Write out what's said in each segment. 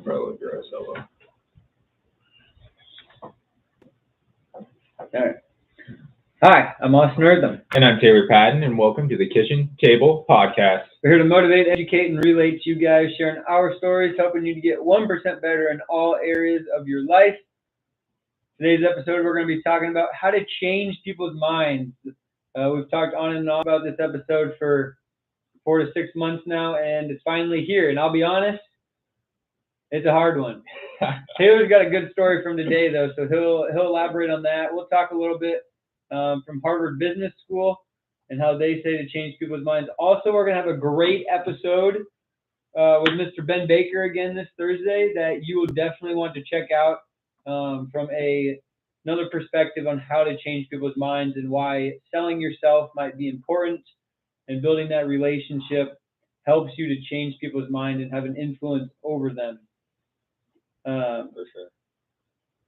probably look your eyes solo. All right. Hi, I'm Austin Eartham. And I'm Taylor Patton, and welcome to the Kitchen Table Podcast. We're here to motivate, educate, and relate to you guys, sharing our stories, helping you to get 1% better in all areas of your life. Today's episode, we're going to be talking about how to change people's minds. We've talked on and on about this episode for 4 to 6 months now, and it's finally here. And I'll be honest, it's a hard one. Taylor's got a good story from today, though, so he'll elaborate on that. We'll talk a little bit from Harvard Business School and how they say to change people's minds. Also, we're going to have a great episode with Mr. Ben Baker again this Thursday that you will definitely want to check out from another perspective on how to change people's minds and why selling yourself might be important and building that relationship helps you to change people's mind and have an influence over them. For sure.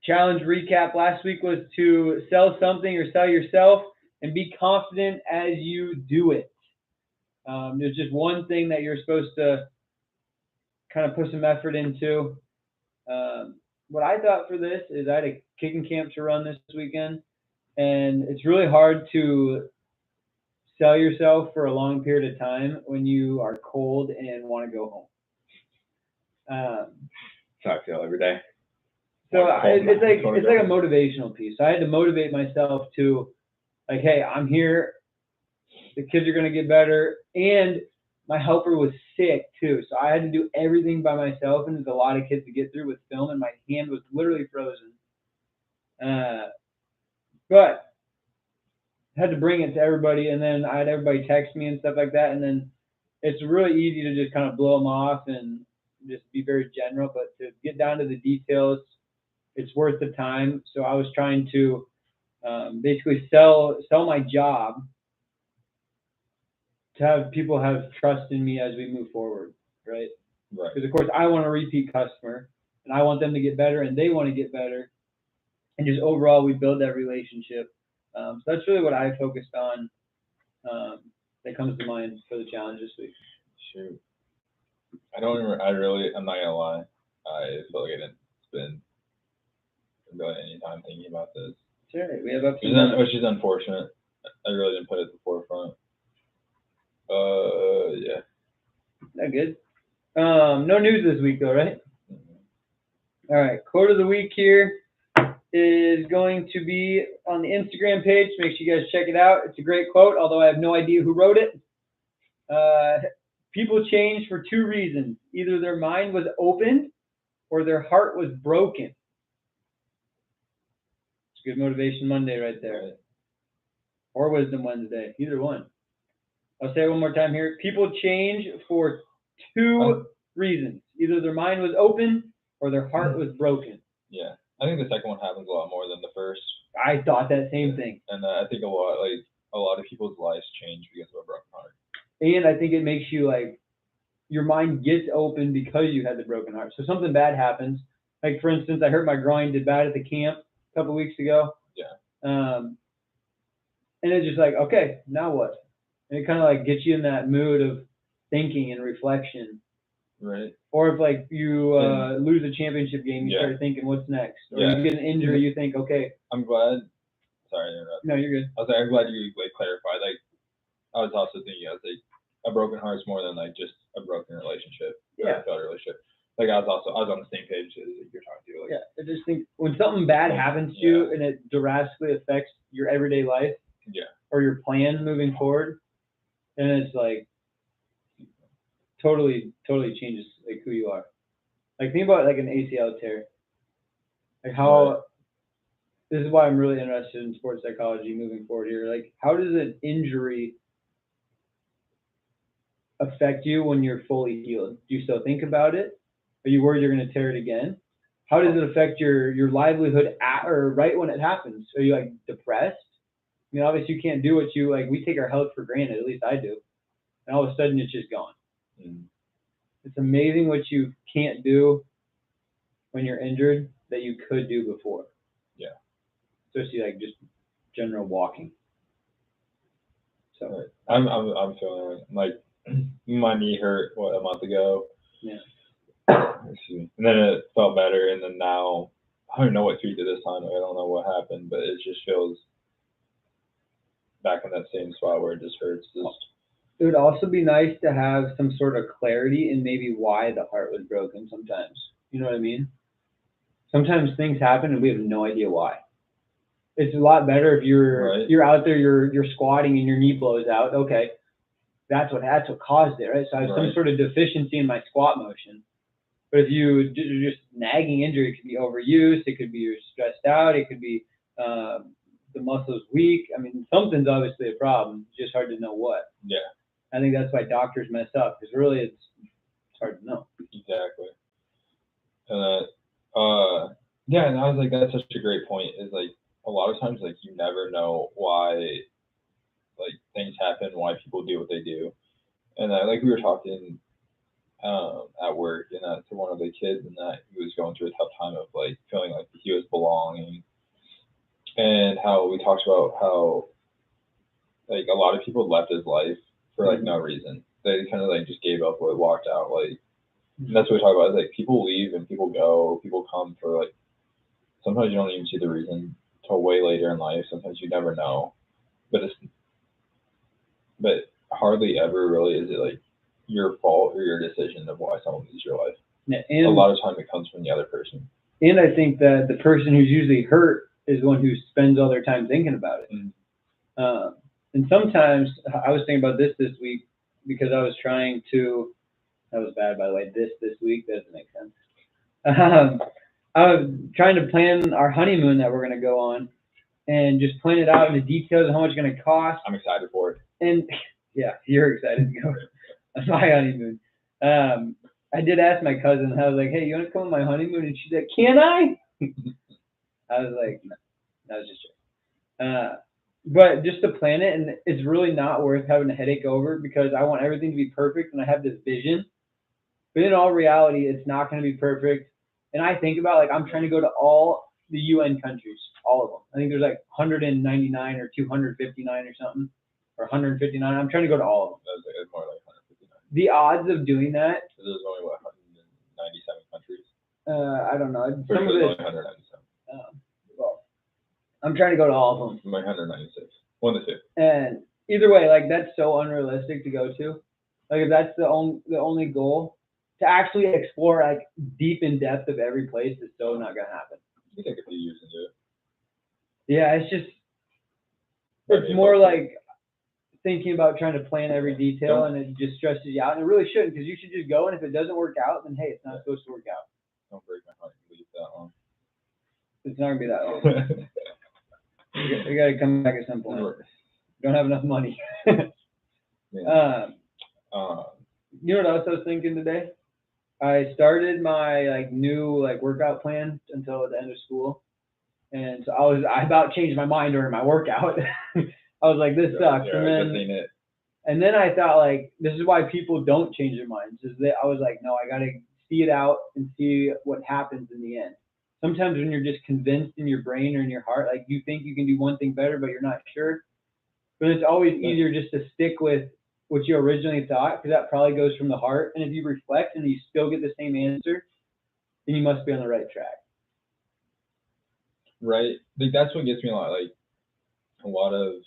Challenge recap last week was to sell something or sell yourself and be confident as you do it. There's just one thing that you're supposed to kind of put some effort into. What I thought for this is I had a kicking camp to run this weekend, and it's really hard to sell yourself for a long period of time when you are cold and want to go home. So I feel every day. So it's like a motivational piece. So I had to motivate myself to, like, hey, I'm here. The kids are going to get better. And my helper was sick, too. So I had to do everything by myself. And there's a lot of kids to get through with film. And my hand was literally frozen. But I had to bring it to everybody. And then I had everybody text me and stuff like that. And then it's really easy to just kind of blow them off and just be very general. But to get down to the details, it's worth the time. So I was trying to basically sell my job to have people have trust in me as we move forward, right? Right. Because, of course, I want a repeat customer, and I want them to get better, and they want to get better. And just overall, we build that relationship. So that's really what I focused on that comes to mind for the challenge this week. Shoot. I'm not gonna lie. I feel like I didn't spend really any time thinking about this. Sure, we have ups and downs. Which is unfortunate. I really didn't put it at the forefront. Yeah. That good. No news this week though, right? Mm-hmm. All right. Quote of the week here is going to be on the Instagram page. Make sure you guys check it out. It's a great quote, although I have no idea who wrote it. People change for 2 reasons. Either their mind was opened or their heart was broken. It's a good Motivation Monday right there. Right. Or Wisdom Wednesday. Either one. I'll say it one more time here. People change for 2 reasons. Either their mind was open or their heart was broken. Yeah. I think the second one happens a lot more than the first. I thought that same thing. And I think a lot of people's lives change because of a broken heart. And I think it makes you your mind gets open because you had the broken heart. So something bad happens. Like, for instance, I hurt my groin, did bad at the camp a couple weeks ago. Yeah. And it's just like, okay, now what? And it kind of gets you in that mood of thinking and reflection. Right. Or if you lose a championship game, you start thinking, what's next? Or you get an injury, you think, okay. I'm glad. Sorry to interrupt. No, you're good. I'm glad you clarified. I was also thinking, a broken heart is more than just a broken relationship. Yeah. Or a failed relationship. I was on the same page as you're talking to. Yeah. I just think when something bad happens to you and it drastically affects your everyday life. Yeah. Or your plan moving forward, then it's totally changes who you are. Think about an ACL tear. This is why I'm really interested in sports psychology moving forward here. How does an injury affect you when you're fully healed? Do you still think about it? Are you worried you're going to tear it again? How does it affect your livelihood right when it happens? Are you depressed? I mean, obviously you can't do what we take our health for granted, at least I do. And all of a sudden it's just gone. Mm. It's amazing what you can't do when you're injured that you could do before. Yeah. Especially just general walking. So I'm feeling my knee hurt a month ago. Yeah. Excuse me. And then it felt better, and then now I don't even know what tweaked it this time. I don't know what happened, but it just feels back in that same spot where it just hurts. It would also be nice to have some sort of clarity in maybe why the heart was broken sometimes. You know what I mean? Sometimes things happen and we have no idea why. It's a lot better if you're out there, you're squatting and your knee blows out. Okay, that's what caused it, right? So I have some sort of deficiency in my squat motion. But if you're just nagging injury, it could be overuse, it could be you're stressed out, it could be the muscle's weak. I mean, something's obviously a problem. It's just hard to know what. Yeah. I think that's why doctors mess up, because really it's hard to know. Exactly. Yeah, and I was like, that's such a great point. Is like a lot of times, like you never know why, like things happen, why people do what they do, and like we were talking at work, and to one of the kids, and that he was going through a tough time of like feeling like he was belonging, and how we talked about how like a lot of people left his life for like no reason. They kind of like just gave up or walked out. Like, and that's what we talk about. Is like people leave and people go, people come for like. Sometimes you don't even see the reason till way later in life. Sometimes you never know, but hardly ever really is it like your fault or your decision of why someone leaves your life. Yeah, and a lot of time it comes from the other person. And I think that the person who's usually hurt is the one who spends all their time thinking about it. Mm-hmm. And sometimes I was thinking about this week because I was trying to. That was bad, by the way. This week doesn't make sense. I was trying to plan our honeymoon that we're going to go on, and just plan it out in the details of how much it's going to cost. I'm excited for it. And yeah, you're excited to go on my honeymoon. I did ask my cousin. I was like, "Hey, you want to come on my honeymoon?" And she said, "Can I?" I was like, "No, that was just joking." But just to plan it, and it's really not worth having a headache over, because I want everything to be perfect, and I have this vision. But in all reality, it's not going to be perfect. And I think about, like, I'm trying to go to all the UN countries, all of them. I think there's like 199 or 259 or something, or 159. I'm trying to go to all of them. It's more like 159. The odds of doing that. So there's only, what, 197 countries? I don't know. Some of it. Only 197. Well, I'm trying to go to all of them. Like 196. 1 to 2. And either way, like, that's so unrealistic to go to. Like, if that's the only goal, to actually explore like deep in depth of every place is so not gonna happen. You take a few years to do it. Yeah, it's more like thinking about trying to plan every detail, and it just stresses you out. And it really shouldn't, because you should just go, and if it doesn't work out, then hey, it's not supposed to work out. Don't break my heart and leave that long. It's not gonna be that long. We gotta come back at some point. Don't have enough money. Yeah. You know what else I was thinking today? I started my new workout plan until the end of school, and so I about changed my mind during my workout. I was like, this sucks, and then I thought, like, this is why people don't change their minds. I was like, no, I gotta see it out and see what happens in the end. Sometimes when you're just convinced in your brain or in your heart, like, you think you can do one thing better, but you're not sure. But it's always easier just to stick with what you originally thought, because that probably goes from the heart. And if you reflect and you still get the same answer, then you must be on the right track. Right. Like, that's what gets me a lot. Like, a lot of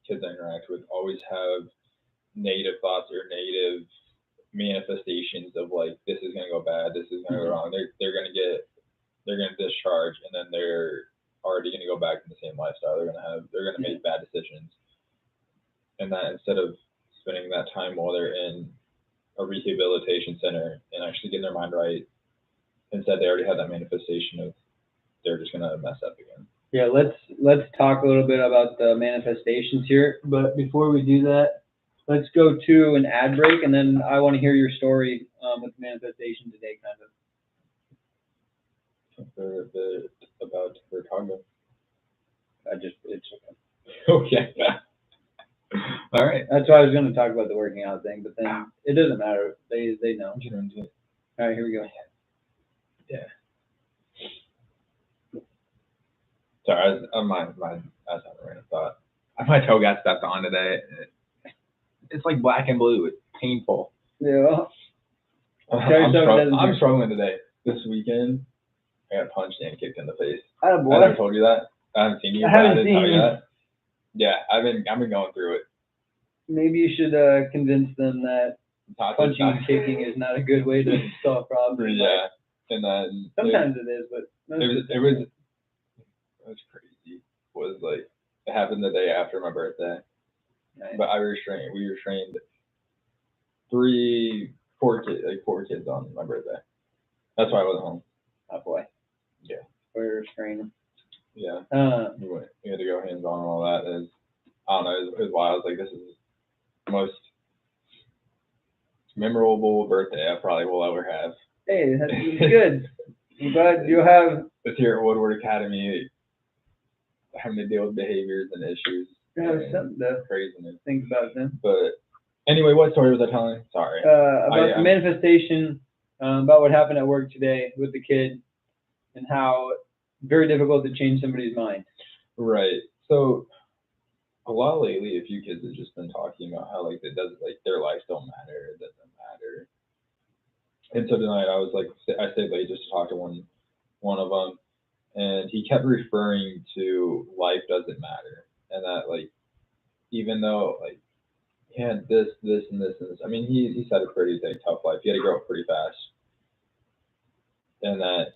kids I interact with always have negative thoughts or negative manifestations of, like, this is going to go bad, this is going to go wrong. They're going to discharge, and then they're already going to go back to the same lifestyle. They're going to make bad decisions. And that, instead of spending that time while they're in a rehabilitation center and actually getting their mind right, instead they already have that manifestation of they're just gonna mess up again. Yeah, let's talk a little bit about the manifestations here. But before we do that, let's go to an ad break, and then I want to hear your story with manifestation today, kind of. About Chicago. It's okay. All right. That's why I was going to talk about the working out thing, but then it doesn't matter. They know. All right, here we go. Yeah. Sorry, I was having a random thought. My toe got stepped on today. It's like black and blue. It's painful. Yeah. I'm struggling today. this weekend, I got punched and kicked in the face. Attaboy. I never told you that. I haven't seen you. I haven't I didn't tell seen you you. that. Yeah, I've been going through it. Maybe you should convince them that punching and kicking is not a good way to solve problems. Yeah, and then sometimes it is, but it was crazy. Was like it happened the day after my birthday, nice. But we restrained 4 kids on my birthday. That's why I wasn't home. Oh boy. Yeah. We're restraining. Yeah. We had to go hands on and all that. I don't know. It was wild. I was like, this is the most memorable birthday I probably will ever have. Hey, that's good. I'm glad you'll have. This here at Woodward Academy, having to deal with behaviors and issues. Yeah, something to craziness. Think about them. But anyway, what story was I telling? Sorry. About the manifestation, about what happened at work today with the kid, and how very difficult to change somebody's mind. Right. So a lot lately, a few kids have just been talking about how like their lives don't matter. It doesn't matter. And so tonight I stayed late just to talk to one of them, and he kept referring to life doesn't matter, and that like even though like he had this and this and this. I mean, he had a pretty tough life. He had to grow up pretty fast, and I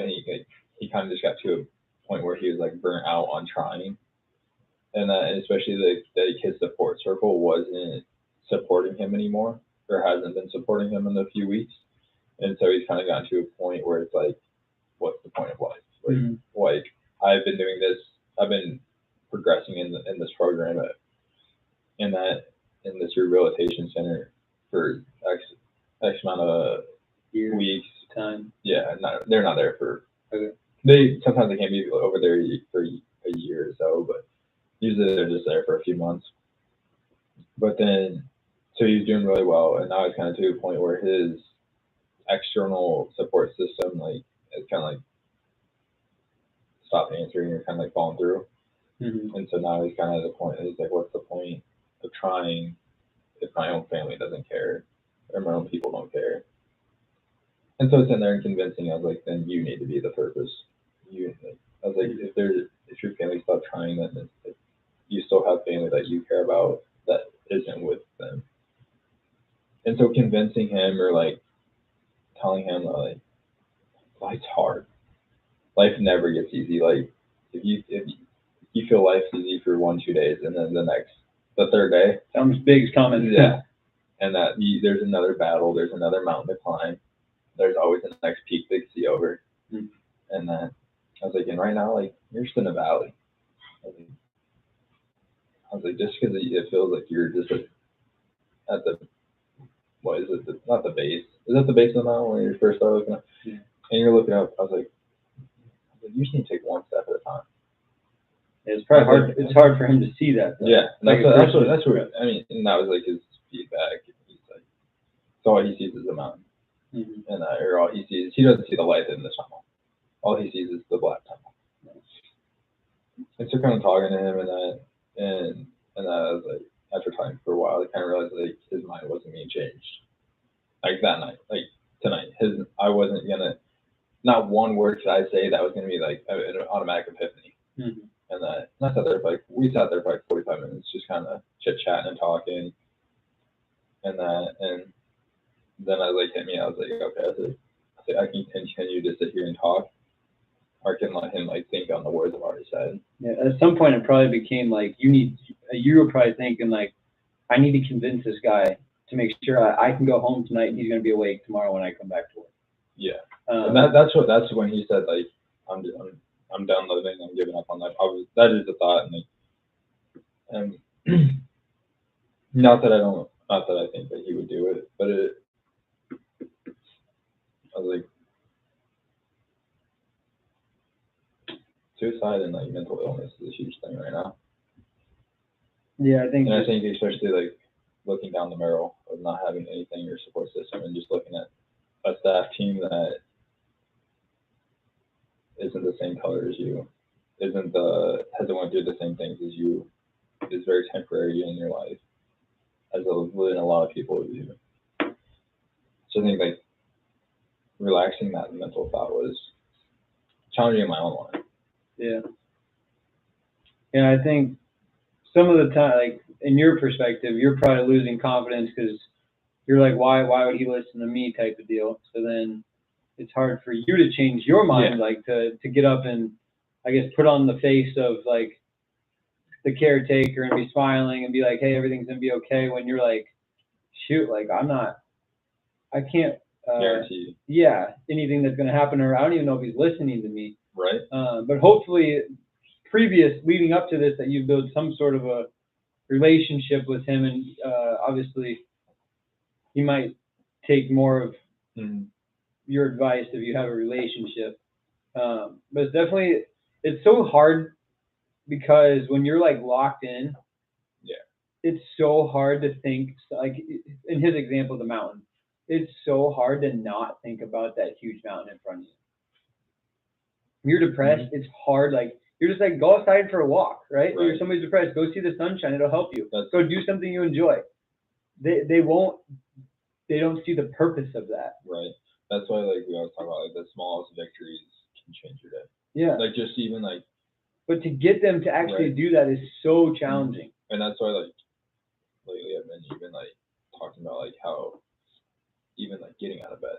think like he kind of just got to a point where he was like burnt out on trying, and especially the kid support circle wasn't supporting him anymore, or hasn't been supporting him in a few weeks, and so he's kind of gotten to a point where it's like, what's the point of life? Like, like I've been doing this, I've been progressing in this program in this rehabilitation center for X amount of weeks. Time. Yeah, they're not there for. Okay. Sometimes they can't be over there for a year or so, but usually they're just there for a few months. But then, so he's doing really well, and now he's kind of to a point where his external support system is kind of like stopped answering or kind of like falling through. Mm-hmm. And so now he's kind of at the point. He's like, what's the point of trying if my own family doesn't care or my own people don't care? And so it's in there and convincing. I was like, then you need to be the purpose. I was like, if your family stopped trying, then you still have family that you care about that isn't with them. And so convincing him or like telling him like life's hard. Life never gets easy. Like if you feel life's easy for 1-2 days, and then the third day, sounds big is coming. Yeah, and that there's another battle, there's another mountain to climb. There's always the next peak to see over. Mm-hmm. And then I was like, and right now, like you're just in a valley. I was like, just because it feels like you're just at the, what is it? Not the base. Is that the base of the mountain when you first start looking up? Yeah. And you're looking up. I was like, you just need to take one step at a time. It's probably hard. It's hard for him to see that. Though. Yeah, that's what I mean. And that was like his feedback. He's like, so all he sees is the mountain, and or all he sees, he doesn't see the light in the tunnel. All he sees is the black tunnel. And so kind of talking to him and I was like, after talking for a while, I kind of realized like his mind wasn't being changed. Like that night, like tonight, I wasn't gonna. Not one word could I say that was gonna be like an automatic epiphany. Mm-hmm. And I sat there we sat there for like 45 minutes, just kind of chit chatting and talking. And then I like hit me. I was like, okay, I can continue to sit here and talk, or I can let him like think on the words I've already said. Yeah, at some point it probably became like you were probably thinking like, I need to convince this guy to make sure I can go home tonight and he's gonna be awake tomorrow when I come back to work. Yeah, and that's when he said like, I'm done living. I'm giving up on life. That is the thought, and not that I think that he would do it, but I was like, suicide and like mental illness is a huge thing right now. Yeah, I think especially like looking down the barrel of not having anything in your support system and just looking at a staff team that isn't the same color as you, hasn't went through the same things as you, is very temporary in your life, as a lot of people do. So I think like relaxing that mental thought was challenging in my own life. Yeah. And I think some of the time, like in your perspective, you're probably losing confidence because you're like, why would he listen to me type of deal? So then it's hard for you to change your mind, like to get up and, I guess, put on the face of like the caretaker and be smiling and be like, hey, everything's gonna be okay, when you're like, shoot, like I can't guarantee. Yeah, anything that's gonna happen, or I don't even know if he's listening to me. Right. But hopefully, leading up to this, that you've built some sort of a relationship with him, and obviously, he might take more of your advice if you have a relationship. But it's so hard because when you're like locked in, it's so hard to think, like in his example, the mountain. It's so hard to not think about that huge mountain in front of you. When you're depressed, it's hard. Like you're just like, go outside for a walk, right? If somebody's depressed, go see the sunshine. It'll help you. Go do something you enjoy. They don't see the purpose of that. Right. That's why like we always talk about like the smallest victories can change your day. Yeah. Like just even like. But to get them to actually do that is so challenging. And that's why like lately I've been even like talking about like how even like getting out of bed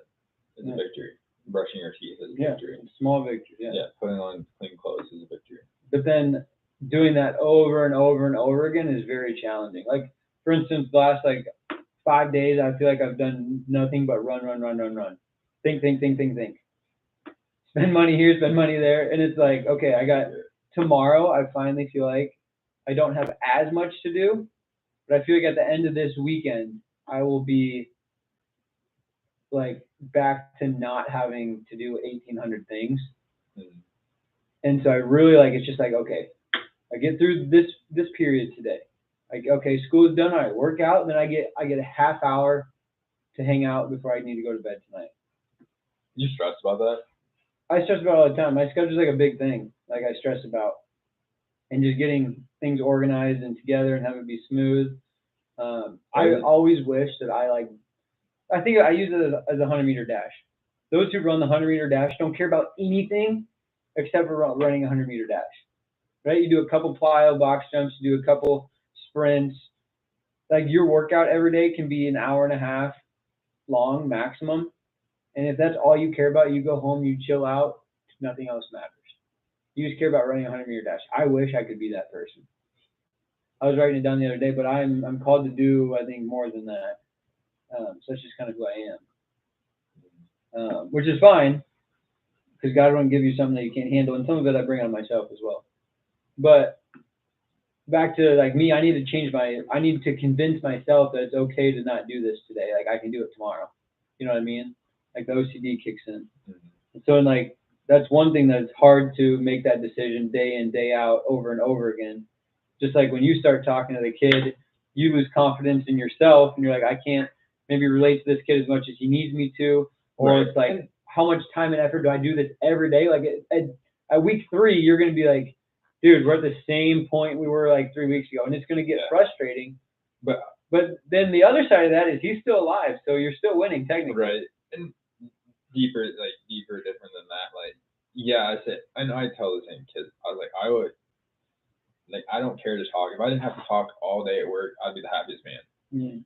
is a victory. Brushing your teeth is a victory. Small victory. Yeah. Putting on clean clothes is a victory. But then doing that over and over and over again is very challenging. Like for instance, the last like 5 days, I feel like I've done nothing but run. Think. Spend money here, spend money there, and it's like, okay, I got tomorrow. I finally feel like I don't have as much to do, but I feel like at the end of this weekend, I will be like back to not having to do 1,800 things. And so I really like, it's just like, okay, I get through this period today. Like, okay, school is done. I work out, and then I get a half hour to hang out before I need to go to bed tonight. You stress about that? I stress about it all the time. My schedule's like a big thing. Like I stress about, and just getting things organized and together and having it be smooth. I always wish that I think I use it as a 100-meter dash. Those who run the 100-meter dash don't care about anything except for running a 100-meter dash, right? You do a couple plyo box jumps, you do a couple sprints. Like your workout every day can be an hour and a half long maximum. And if that's all you care about, you go home, you chill out, nothing else matters. You just care about running a 100-meter dash. I wish I could be that person. I was writing it down the other day, but I'm called to do, I think, more than that. So that's just kind of who I am, which is fine, because God won't give you something that you can't handle, and some of it I bring on myself as well. But back to like me, I need to convince myself that it's okay to not do this today. Like I can do it tomorrow. You know what I mean? Like the OCD kicks in. And so like that's one thing that's hard to make that decision day in, day out, over and over again. Just like when you start talking to the kid, you lose confidence in yourself, and you're like, I can't maybe relate to this kid as much as he needs me to, or it's like, how much time and effort do I do this every day? Like at week 3, you're going to be like, dude, we're at the same point we were like 3 weeks ago, and it's going to get frustrating. But then the other side of that is he's still alive, so you're still winning technically. Right. And deeper different than that. Like, I know I tell the same kids, I don't care to talk. If I didn't have to talk all day at work, I'd be the happiest man.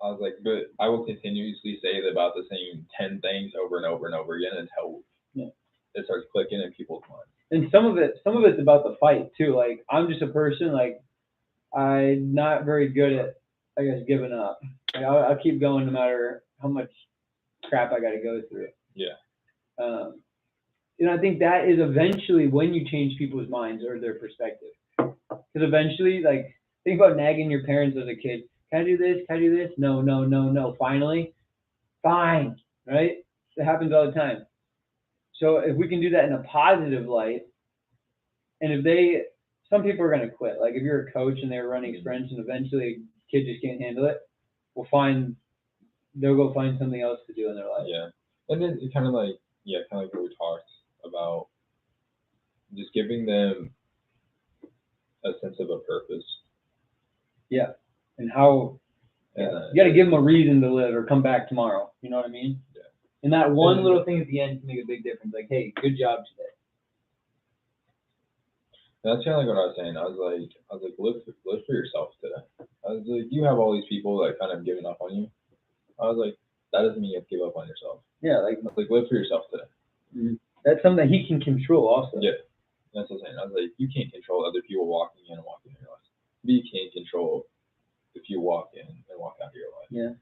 I was like, but I will continuously say about the same 10 things over and over and over again until it starts clicking in people's minds. And some of it's about the fight too. Like I'm just a person, like I'm not very good at, I guess, giving up. Like, I'll keep going no matter how much crap I got to go through. I think that is eventually when you change people's minds or their perspective. Because eventually, like, think about nagging your parents as a kid. Can I do this? Can I do this? No. Finally, fine, right? It happens all the time. So if we can do that in a positive light, and some people are going to quit. Like if you're a coach and they're running sprints and eventually a kid just can't handle it, they'll go find something else to do in their life. Yeah. And then it kind of like what we talked about, just giving them a sense of a purpose. Yeah. And how you got to give them a reason to live or come back tomorrow. You know what I mean? Yeah. And that one little thing at the end can make a big difference. Like, hey, good job today. That's kind of like what I was saying. I was like, live for yourself today. I was like, you have all these people that kind of given up on you. I was like, that doesn't mean you have to give up on yourself. Yeah, like live for yourself today. Mm-hmm. That's something that he can control also. Yeah, that's what I'm saying. I was like, you can't control other people walking in and walking in your life. But you can't control if you walk in and walk out of your life. Yeah.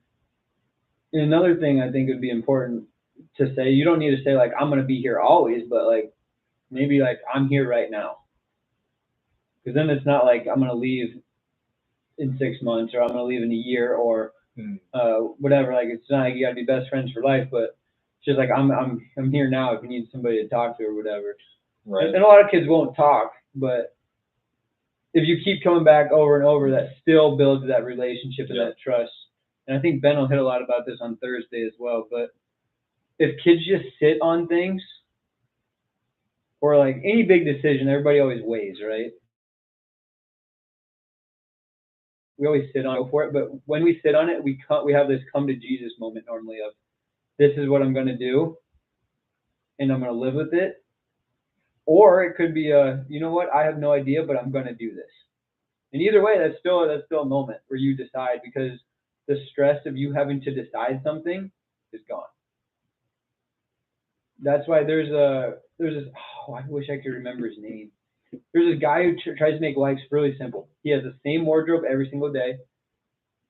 And another thing I think would be important to say, you don't need to say like, I'm going to be here always, but like, maybe like, I'm here right now. Because then it's not like I'm going to leave in 6 months or I'm going to leave in a year or whatever. Like, it's not like you got to be best friends for life, but it's just like, I'm here now if you need somebody to talk to or whatever. Right. And a lot of kids won't talk, but if you keep coming back over and over, that still builds that relationship and that trust. And I think Ben will hit a lot about this on Thursday as well. But if kids just sit on things, or like any big decision, everybody always weighs, right? We always sit on it, go for it. But when we sit on it, we have this come to Jesus moment normally of, this is what I'm going to do, and I'm going to live with it. Or it could be you know what, I have no idea, but I'm going to do this. And either way, that's still a moment where you decide, because the stress of you having to decide something is gone. That's why there's this, I wish I could remember his name. There's this guy who tries to make life really simple. He has the same wardrobe every single day.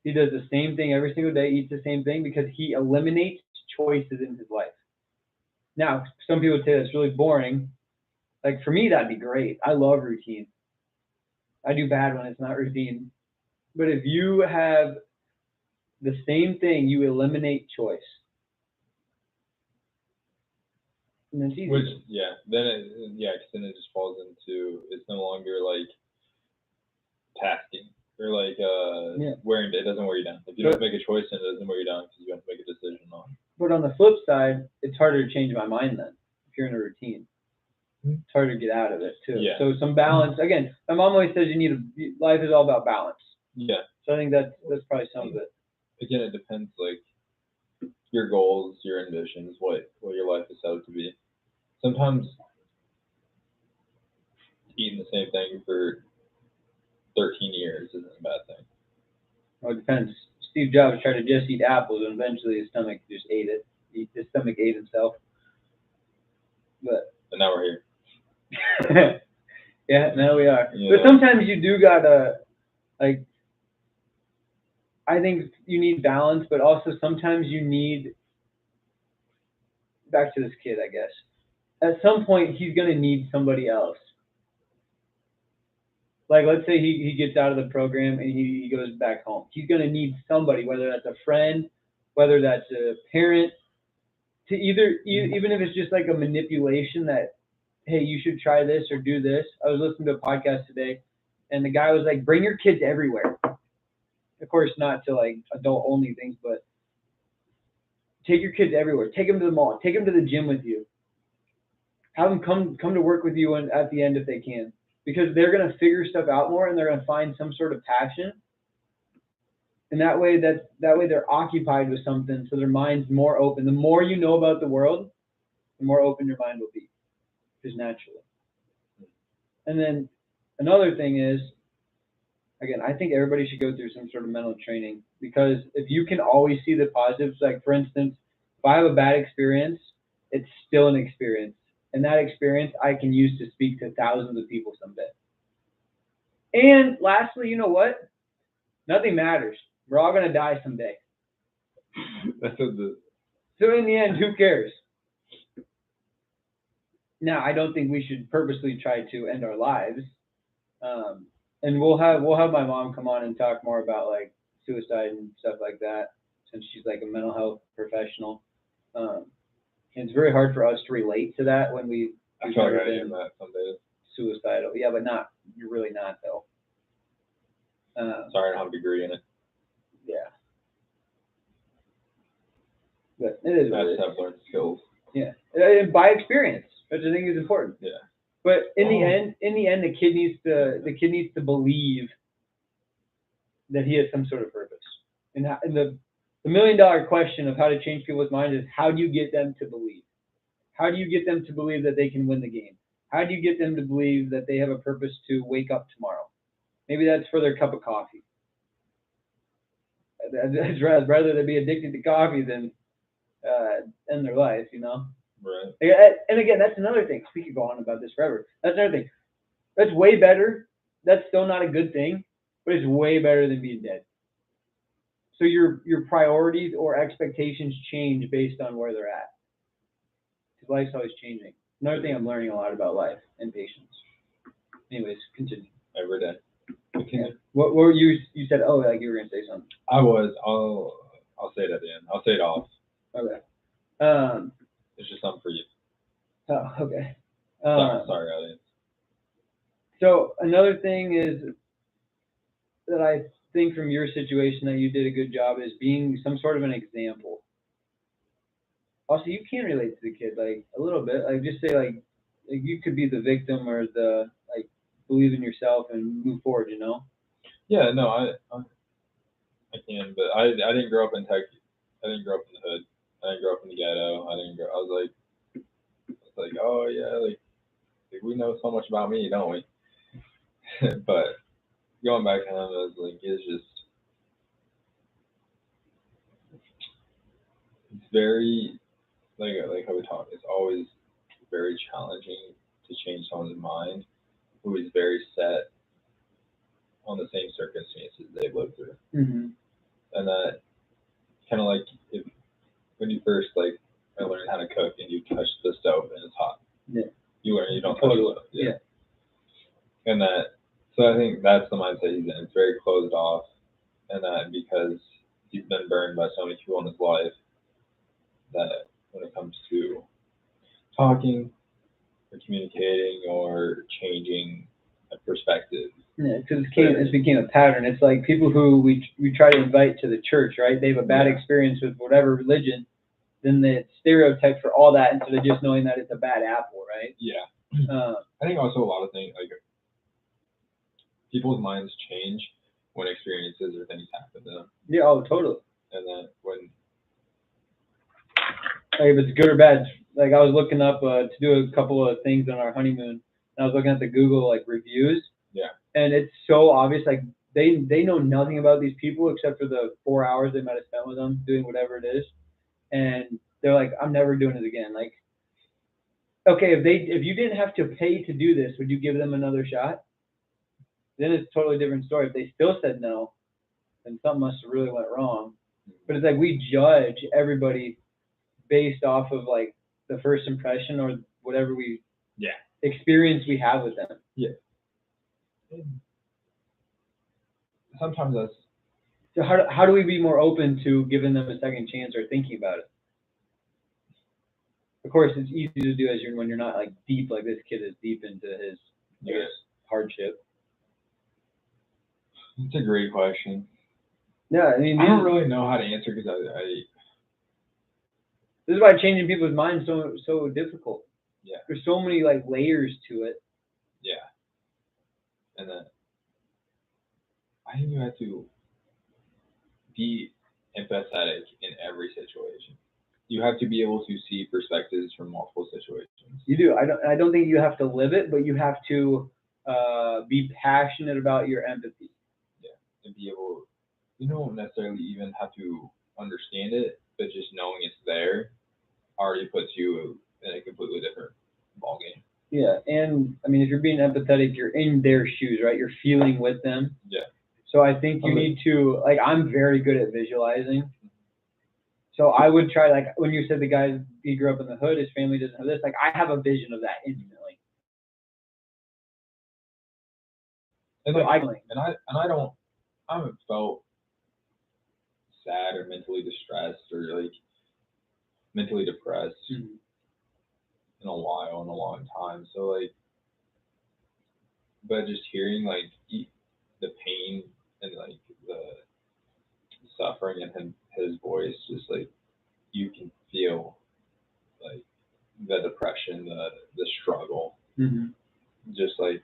He does the same thing every single day, eats the same thing, because he eliminates choices in his life. Now, some people would say that's really boring. Like, for me, that'd be great. I love routine. I do bad when it's not routine. But if you have the same thing, you eliminate choice. And it's easy. Which, then it just falls into, it's no longer like tasking or like wearing, it doesn't wear you down. If you don't make a choice, then it doesn't wear you down because you have to make a decision on. But on the flip side, it's harder to change my mind then if you're in a routine. It's harder to get out of it too. Yeah. So some balance. Again, my mom always says life is all about balance. Yeah. So I think that's probably some of it. Again, it depends, like, your goals, your ambitions, what your life is set up to be. Sometimes eating the same thing for 13 years isn't a bad thing. Well, it depends. Steve Jobs tried to just eat apples, and eventually his stomach just ate it. His stomach ate himself. And now we're here. Yeah, now we are. Yeah. But sometimes you do gotta, like, I think you need balance, but also sometimes you need, back to this kid, I guess. At some point, he's gonna need somebody else. Like, let's say he gets out of the program and he goes back home. He's gonna need somebody, whether that's a friend, whether that's a parent, to even if it's just like a manipulation that, hey, you should try this or do this. I was listening to a podcast today, and the guy was like, bring your kids everywhere. Of course, not to like adult only things, but take your kids everywhere. Take them to the mall. Take them to the gym with you. Have them come to work with you at the end if they can, because they're gonna figure stuff out more and they're gonna find some sort of passion. And that way they're occupied with something, so their mind's more open. The more you know about the world, the more open your mind will be, just naturally. And then another thing is, again, I think everybody should go through some sort of mental training, because if you can always see the positives, like for instance, if I have a bad experience, it's still an experience. And that experience I can use to speak to thousands of people someday. And lastly, you know what? Nothing matters. We're all going to die someday. So in the end, who cares? Now, I don't think we should purposely try to end our lives. And we'll have my mom come on and talk more about like suicide and stuff like that, since she's like a mental health professional. And it's very hard for us to relate to that when we I feel like I am that some days. Suicidal. Yeah, but not, you're really not though. Sorry, I don't have a degree in it. Yeah. But it is. I just have learned skills. Yeah. And by experience, which I think is important. Yeah. But in the end, the kid needs to believe that he has some sort of purpose. And the The $1 million question of how to change people's minds is, how do you get them to believe? How do you get them to believe that they can win the game? How do you get them to believe that they have a purpose to wake up tomorrow? Maybe that's for their cup of coffee. I'd rather they be addicted to coffee than end their life, you know? Right. And again, that's another thing. We could go on about this forever. That's another thing. That's way better. That's still not a good thing, but it's way better than being dead. So your priorities or expectations change based on where they're at. Because life's always changing. Another thing I'm learning a lot about life and patience. Anyways, continue. Every day. Yeah. What were you said, oh, like you were going to say something. I was. I'll say it at the end. I'll say it off. Okay. It's just something for you. Oh, okay. Sorry, audience. So another thing is that I think from your situation that you did a good job is being some sort of an example. Also, you can relate to the kid, like a little bit. Like just say like you could be the victim or the like believe in yourself and move forward, you know? Yeah, no, I can, but I didn't grow up in tech. I didn't grow up in the hood. I didn't grow up in the ghetto. I was like, oh yeah, like we know so much about me, don't we? But going back to him, I was like, it's very like how we talk. It's always very challenging to change someone's mind who is very set on the same circumstances they've lived through. Mm-hmm. And that kind of like when you first like I learned how to cook and you touch the stove and it's hot. Yeah. You don't touch the stove. Yeah. And that, so I think that's the mindset he's in. It's very closed off, and that because he's been burned by so many people in his life, that when it comes to talking or communicating or changing a perspective. Yeah, because it became a pattern. It's like people who we try to invite to the church, right? They have a bad experience with whatever religion, then the stereotype for all that instead of just knowing that it's a bad apple, right? Yeah. I think also a lot of things, like people's minds change when experiences or things happen to them. Yeah, oh, totally. And then when... Like if it's good or bad, like I was looking up to do a couple of things on our honeymoon, and I was looking at the Google like reviews. Yeah. And it's so obvious, like they know nothing about these people except for the 4 hours they might have spent with them doing whatever it is, and they're like, I'm never doing it again. Like, okay, if you didn't have to pay to do this, would you give them another shot? Then it's a totally different story. If they still said no, then something must have really went wrong. But it's like we judge everybody based off of like the first impression or whatever experience we have with them. Yeah. Sometimes that's... So how do we be more open to giving them a second chance or thinking about it? Of course, it's easy to do when you're not like deep, like this kid is deep into his hardship. It's a great question. Yeah, I mean, I don't really know how to answer because this is why changing people's minds so difficult. Yeah. There's so many like layers to it. Yeah. And then I think you have to be empathetic in every situation. You have to be able to see perspectives from multiple situations. You do. I don't think you have to live it, but you have to be passionate about your empathy. Yeah, and be able. You don't necessarily even have to understand it, but just knowing it's there already puts you in a completely different ballgame. Yeah, and I mean, if you're being empathetic, you're in their shoes, right? You're feeling with them. Yeah. So I think you need to, like, I'm very good at visualizing. So I would try, like, when you said the guy, he grew up in the hood, his family doesn't have this, like, I have a vision of that instantly. And like, I haven't felt sad or mentally distressed or like mentally depressed in a long time. So like, but just hearing like the pain and like the suffering in his voice, just like you can feel like the depression, the struggle, just like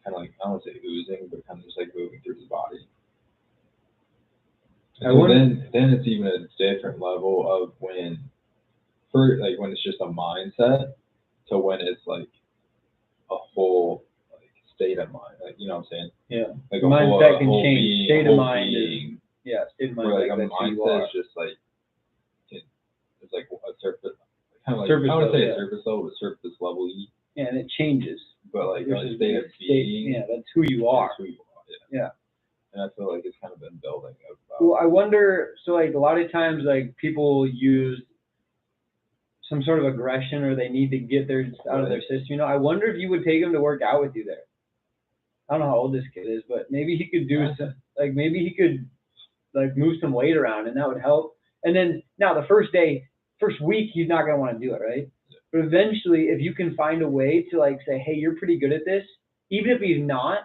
kind of like, I don't want to say oozing, but kind of just like moving through his body. So then it's even a different level of when it's just a mindset to when it's like a whole like state of mind. Like you know what I'm saying? Yeah. Like mindset can change. Being, state of mind being, state of mind. Where like a that's mindset is just like it's like a surface, kind of like surface I would say level, a surface level, but surface level. Yeah, and it changes. But like a state of being. Yeah, that's who you are. That's who you are. Yeah. And I feel like it's kind of been building. Well, I wonder. So like a lot of times, like people use some sort of aggression, or they need to get theirs out of their system. You know, I wonder if you would take him to work out with you there. I don't know how old this kid is, but maybe he could do some, like maybe he could like move some weight around, and that would help. And then now the first week, he's not gonna want to do it, right? Yeah. But eventually, if you can find a way to like say, hey, you're pretty good at this, even if he's not,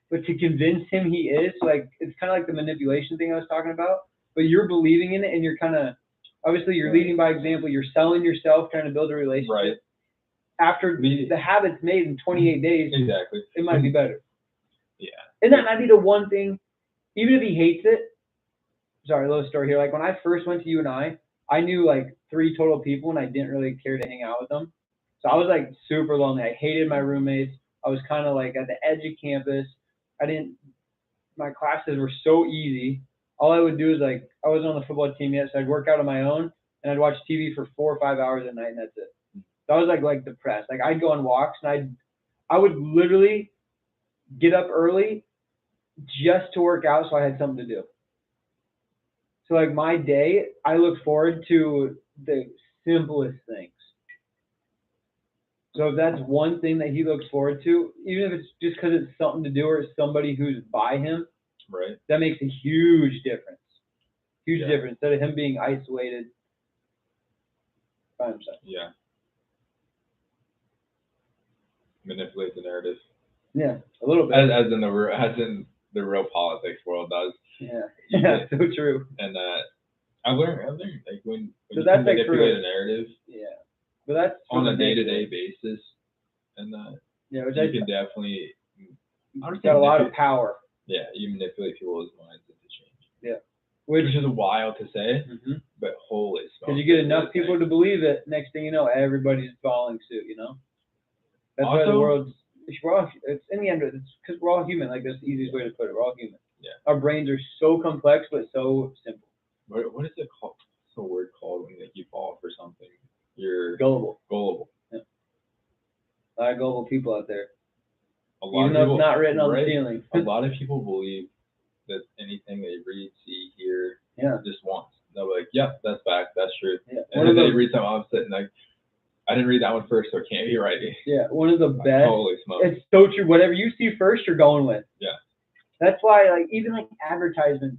but to convince him he is, like it's kind of like the manipulation thing I was talking about. But you're believing in it, and you're kind of obviously you're leading by example. You're selling yourself, trying to build a relationship. Right. After the habit's made in 28 days, exactly, it might be better. Yeah. And that might be the one thing, even if he hates it. Sorry, a little story here. Like when I first went to UNI, I knew like 3 total people, and I didn't really care to hang out with them. So I was like super lonely. I hated my roommates. I was kind of like at the edge of campus. My classes were so easy. All I would do is like, I wasn't on the football team yet, so I'd work out on my own, and I'd watch TV for 4 or 5 hours a night, and that's it. So I was like depressed. Like I'd go on walks, and I would literally get up early just to work out, so I had something to do. So like my day, I look forward to the simplest things. So if that's one thing that he looks forward to, even if it's just because it's something to do or it's somebody who's by him, right, that makes a huge difference. Huge difference instead of him being isolated by himself. Yeah. Manipulate the narrative. Yeah, a little bit. As in the real politics world does. Yeah, so true. And I've learned like when so you that's can manipulate a narrative. Yeah. But that's on a day-to-day basis, and which you can definitely. Got a lot of power. Yeah, you manipulate people's minds into change. Yeah. Which is wild to say, but holy smokes. Because you get enough people to believe it, next thing you know, everybody's following suit, you know? That's why the world's, it's in the end, it's because we're all human. Like, that's the easiest way to put it. We're all human. Yeah. Our brains are so complex, but so simple. What is it called? What's the word called when you fall for something? You're gullible. Yeah. A lot of gullible people out there. Even though it's not written on the ceiling. A lot of people believe that anything they read, see, hear, just once. They'll be like, yep, that's fact, that's true. Yeah. And then they read something opposite, and like, I didn't read that one first, so it can't be right. Yeah, one of the best. Holy smokes. It's so true. Whatever you see first, you're going with. Yeah. That's why, like, even like advertisements,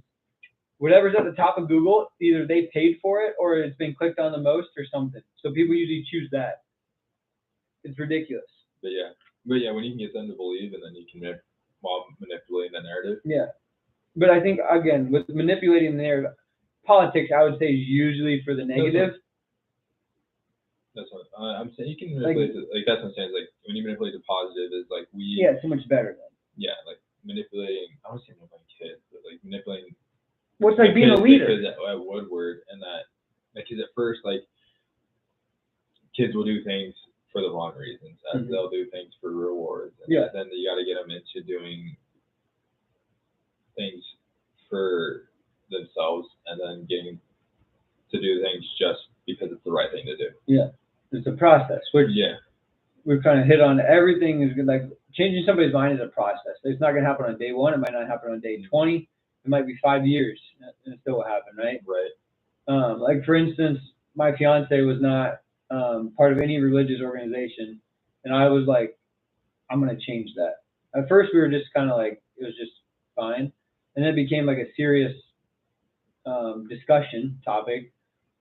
whatever's at the top of Google, either they paid for it or it's been clicked on the most or something. So people usually choose that. It's ridiculous. But yeah, when you can get them to believe, and then you can while manipulating the narrative. Yeah. But I think, again, with manipulating the narrative, politics, I would say, is usually for the negative. That's what I'm saying. You can manipulate like that's what I'm saying. Like when you manipulate the positive, is like Yeah, so much better then. Yeah, like manipulating. I don't say manipulating kids, but like manipulating. What's like being a leader? Because at Woodward, and that because at first like kids will do things for the wrong reasons, as they'll do things for rewards. And then you got to get them into doing things for themselves, and then getting to do things just because it's the right thing to do. Yeah, it's a process. We've kind of hit on everything. Is good. Like changing somebody's mind is a process. It's not going to happen on day 1. It might not happen on day 20. It might be 5 years, and it still will happen, right? Right. Like for instance, my fiance was not part of any religious organization, and I was like, I'm going to change that. At first, we were just kind of like, it was just fine, and then it became like a serious discussion topic,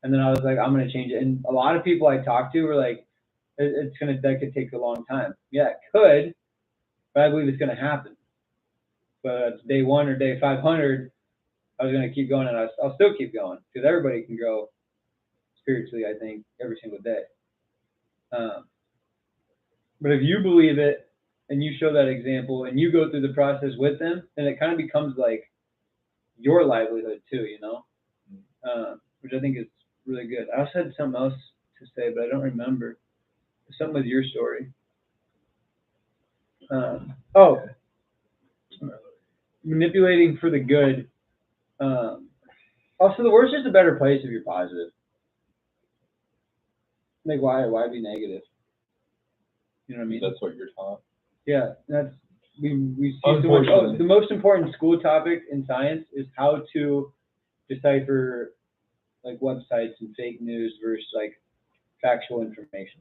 and then I was like, I'm going to change it. And a lot of people I talked to were like, that could take a long time. Yeah, it could, but I believe it's going to happen. But day 1 or day 500, I was going to keep going, and I'll still keep going, because everybody can grow spiritually, I think, every single day. But if you believe it, and you show that example, and you go through the process with them, then it kind of becomes like your livelihood too, which I think is really good. I also had something else to say, but I don't remember. Something with your story. Manipulating for the good. Also, the world is just a better place if you're positive. Like, why be negative? You know what I mean? That's what you're taught. Yeah, we see so much. Oh, the most important school topic in science is how to decipher like websites and fake news versus like factual information.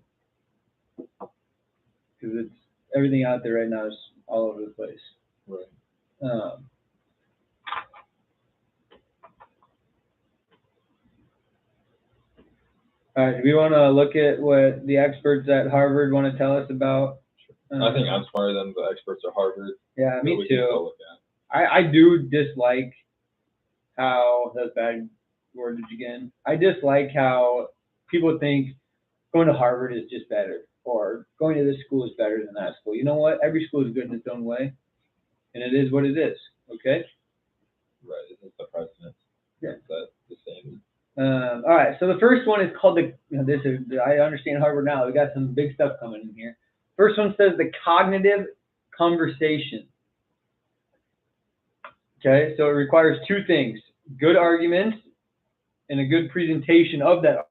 Because it's everything out there right now is all over the place. Right. All right, do we want to look at what the experts at Harvard want to tell us about? I think I'm smarter than the experts at Harvard. Yeah, me too. I do dislike how, that's bad wordage again, I dislike how people think going to Harvard is just better, or going to this school is better than that school. You know what? Every school is good in its own way, and it is what it is, okay? Right, it's the precedent. Yeah. That's the same. All right, so the first one is called I understand Harvard now. We got some big stuff coming in here. First one says the cognitive conversation. Okay, so it requires two things: good arguments and a good presentation of that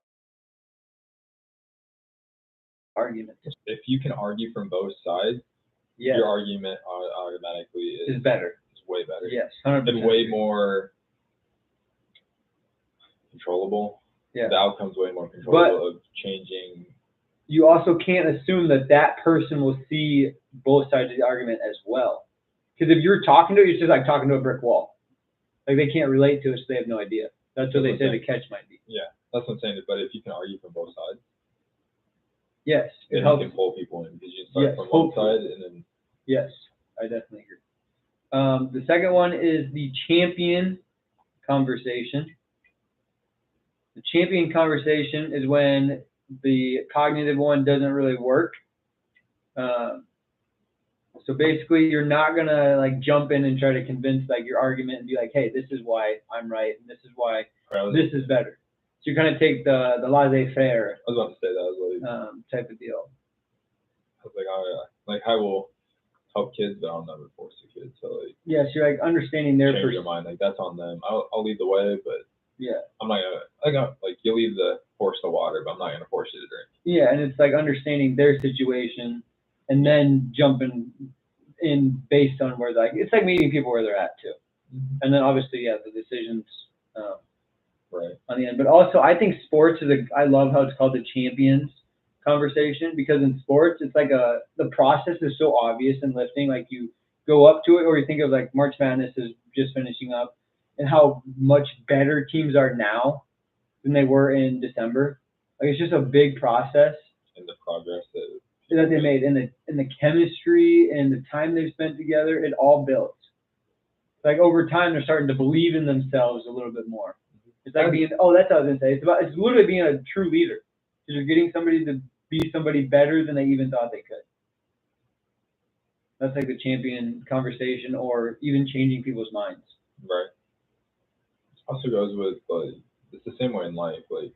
argument. If you can argue from both sides, yes, your argument automatically is better. It's way better. Yes, 100%. And way more controllable. Yeah. The outcome's way more controllable of changing. You also can't assume that that person will see both sides of the argument as well. Because if you're talking to it, it's just like talking to a brick wall. Like they can't relate to it, so they have no idea. That's what they say the catch might be. Yeah, that's what I'm saying. But if you can argue from both sides, yes, it helps. You can pull people in because you start from one side and then. Yes, I definitely agree. The second one is the champion conversation. The champion conversation is when the cognitive one doesn't really work. So basically, you're not gonna like jump in and try to convince like your argument and be like, "Hey, this is why I'm right, and this is why this is better." So you kind of take the laissez-faire. I was about to say that. I was like, type of deal. I was like, I will help kids, but I'll never force the kids. So like, yes, you're like understanding their change your mind. Like that's on them. I'll lead the way, but yeah, I'm not gonna like you leave the horse to water, but I'm not gonna force you to drink. Yeah, and it's like understanding their situation and then jumping in based on where it's like meeting people where they're at too. Mm-hmm. And then obviously, yeah, the decisions right on the end. But also, I think sports I love how it's called the champions conversation, because in sports, it's like the process is so obvious in lifting. Like you go up to it, or you think of like March Madness is just finishing up, and how much better teams are now than they were in December. Like it's just a big process. And the progress that they made, and the chemistry and the time they've spent together, it all builds. Like over time, they're starting to believe in themselves a little bit more. It's like being, that's what I was gonna say. It's literally being a true leader. Because you're getting somebody to be somebody better than they even thought they could. That's like the champion conversation, or even changing people's minds. Right. Also goes with like it's the same way in life. Like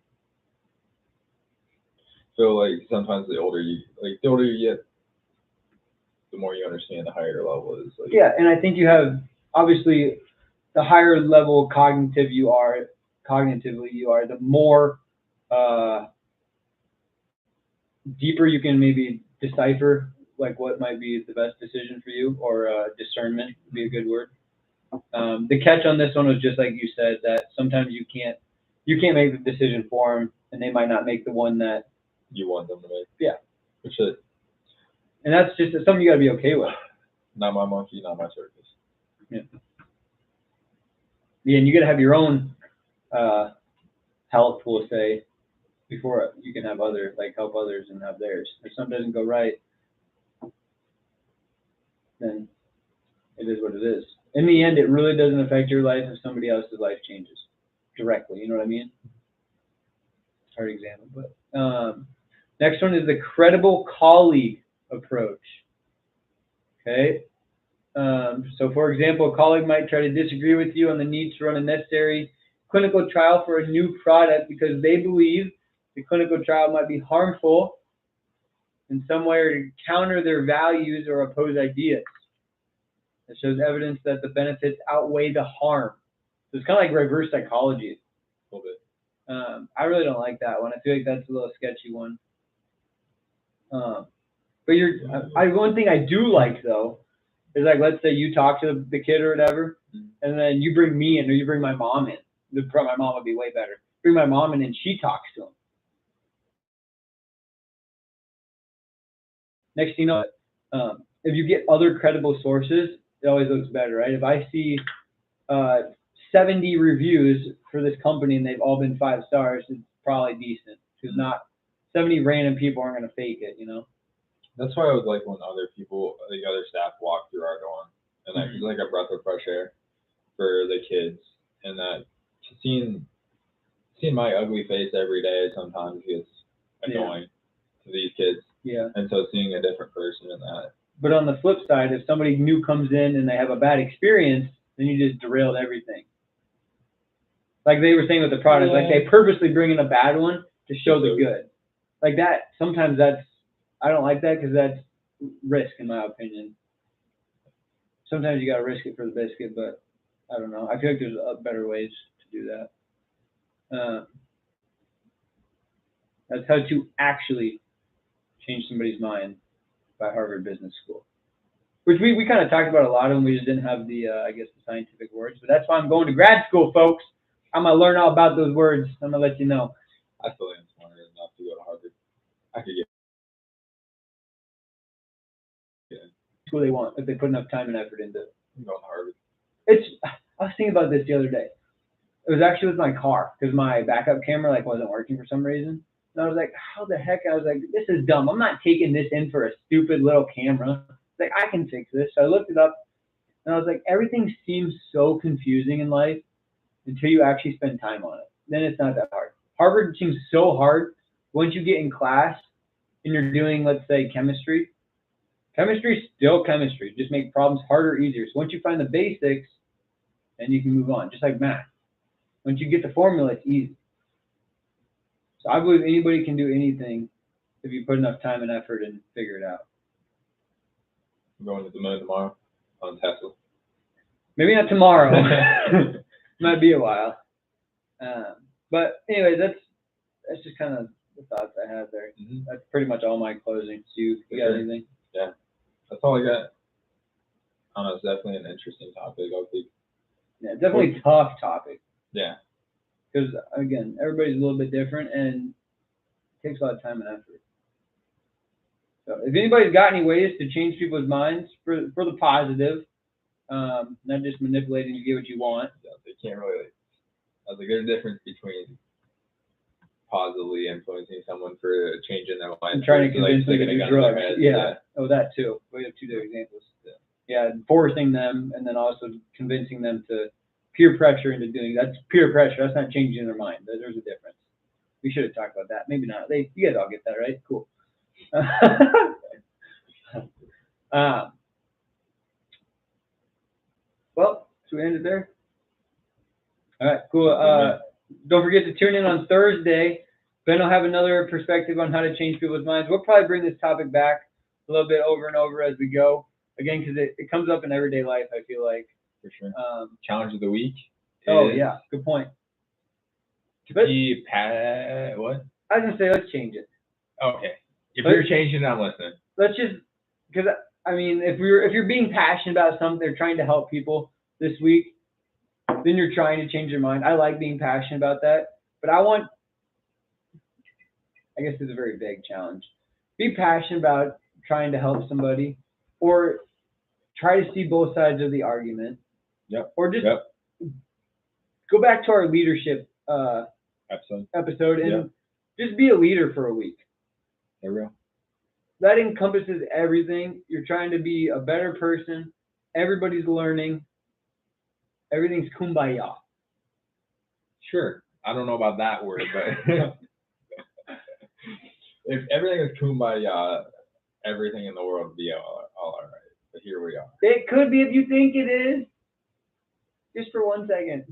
feel like sometimes the older you get, the more you understand the higher your level is. Like, yeah, and I think you have obviously the higher level cognitively you are, the more deeper you can maybe decipher like what might be the best decision for you, or discernment would be a good word. The catch on this one was just like you said, that sometimes you can't make the decision for them, and they might not make the one that you want them to make. Yeah. Which is. And that's just something you got to be okay with. Not my monkey, not my circus. Yeah. Yeah, and you got to have your own health, we'll say, before you can have help others and have theirs. If something doesn't go right, then it is what it is. In the end, it really doesn't affect your life if somebody else's life changes directly. You know what I mean? Hard example, but next one is the credible colleague approach. Okay, So, for example, a colleague might try to disagree with you on the need to run a necessary clinical trial for a new product because they believe the clinical trial might be harmful in some way or to counter their values or oppose ideas. It shows evidence that the benefits outweigh the harm. So it's kind of like reverse psychology. A little bit. I really don't like that one. I feel like that's a little sketchy one. But one thing I do like though is like, let's say you talk to the kid or whatever, and then you bring me in or you bring my mom in. My mom would be way better. Bring my mom in and she talks to him. Next thing you know, if you get other credible sources, it always looks better, right? If I see 70 reviews for this company and they've all been 5 stars, it's probably decent. Because not 70 random people aren't going to fake it, you know? That's why I would like when other people, the other staff, walk through our dorm, and that is like a breath of fresh air for the kids, and that seeing my ugly face every day sometimes gets annoying to these kids. Yeah. And so seeing a different person in that. But on the flip side, if somebody new comes in and they have a bad experience, then you just derailed everything. Like they were saying with the product, like they purposely bring in a bad one to show the good. Like that, sometimes I don't like that because that's risk in my opinion. Sometimes you got to risk it for the biscuit, but I don't know. I feel like there's better ways to do that. That's how to actually change somebody's mind by Harvard Business School. Which we kind of talked about a lot of them. We just didn't have the, I guess, the scientific words. But that's why I'm going to grad school, folks. I'm going to learn all about those words. I'm going to let you know. I still am smarter enough to go to Harvard. I could get school they want if they put enough time and effort into it. I'm going to Harvard. I was thinking about this the other day. It was actually with my car because my backup camera wasn't working for some reason. And I was like, how the heck? I was like, this is dumb. I'm not taking this in for a stupid little camera. Like, I can fix this. So I looked it up, and I was like, everything seems so confusing in life until you actually spend time on it. Then it's not that hard. Harvard seems so hard once you get in class and you're doing, let's say, chemistry. Chemistry is still chemistry. Just make problems harder, easier. So once you find the basics, then you can move on, just like math. Once you get the formula, it's easy. So I believe anybody can do anything if you put enough time and effort and figure it out. I'm going to the moon tomorrow on Tesla. Maybe not tomorrow. Might be a while. But anyway, that's just kind of the thoughts I have there. Mm-hmm. That's pretty much all my closing. So you got anything? Yeah, that's all I got. I don't know. It's definitely an interesting topic. Yeah, definitely a tough topic. Yeah. Because, again, everybody's a little bit different, and it takes a lot of time and effort. So if anybody's got any ways to change people's minds for the positive, not just manipulating to get what you want. Yeah, they can't really. I was like, there's a difference between positively influencing someone for changing their mind and trying to convince them to do drugs. Yeah. Oh, that too. We have 2 different examples. Yeah, forcing them, and then also convincing them to peer pressure into doing. That's peer pressure. That's not changing their mind. There's a difference. We should have talked about that. Maybe not. You guys all get that, right? Cool. Well, should we end it there? All right, cool. Don't forget to tune in on Thursday. Ben will have another perspective on how to change people's minds. We'll probably bring this topic back a little bit over and over as we go. Again, because it comes up in everyday life, I feel like. For sure. Challenge of the week. Oh, yeah. Good point. What? I was going to say, let's change it. Okay. If you're changing it, I'm listening. Let's just, because, I mean, if you're being passionate about something, they're trying to help people this week, then you're trying to change your mind. I like being passionate about that. But I guess it's a very big challenge. Be passionate about trying to help somebody, or try to see both sides of the argument. Yep. Or just go back to our leadership episode and just be a leader for a week. There we go. That encompasses everything. You're trying to be a better person. Everybody's learning. Everything's kumbaya. Sure. I don't know about that word, but if everything is kumbaya, everything in the world would be all right. But here we are. It could be if you think it is. Just for 1 second.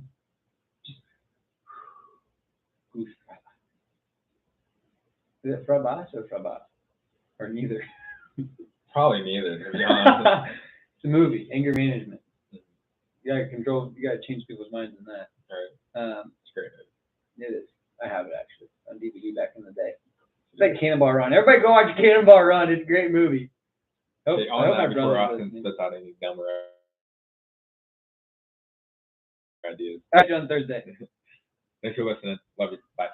Is it Frabas or Frabas? Or neither? Probably neither, to be honest. It's a movie, Anger Management. You gotta change people's minds in that. Right. It's a great movie. It is. I have it actually on DVD back in the day. It's like Cannonball Run. Everybody go watch Cannonball Run. It's a great movie. Okay, on that before Austin spits out any dumber ideas. I'll see you on Thursday. Thanks for listening. Love you. Bye.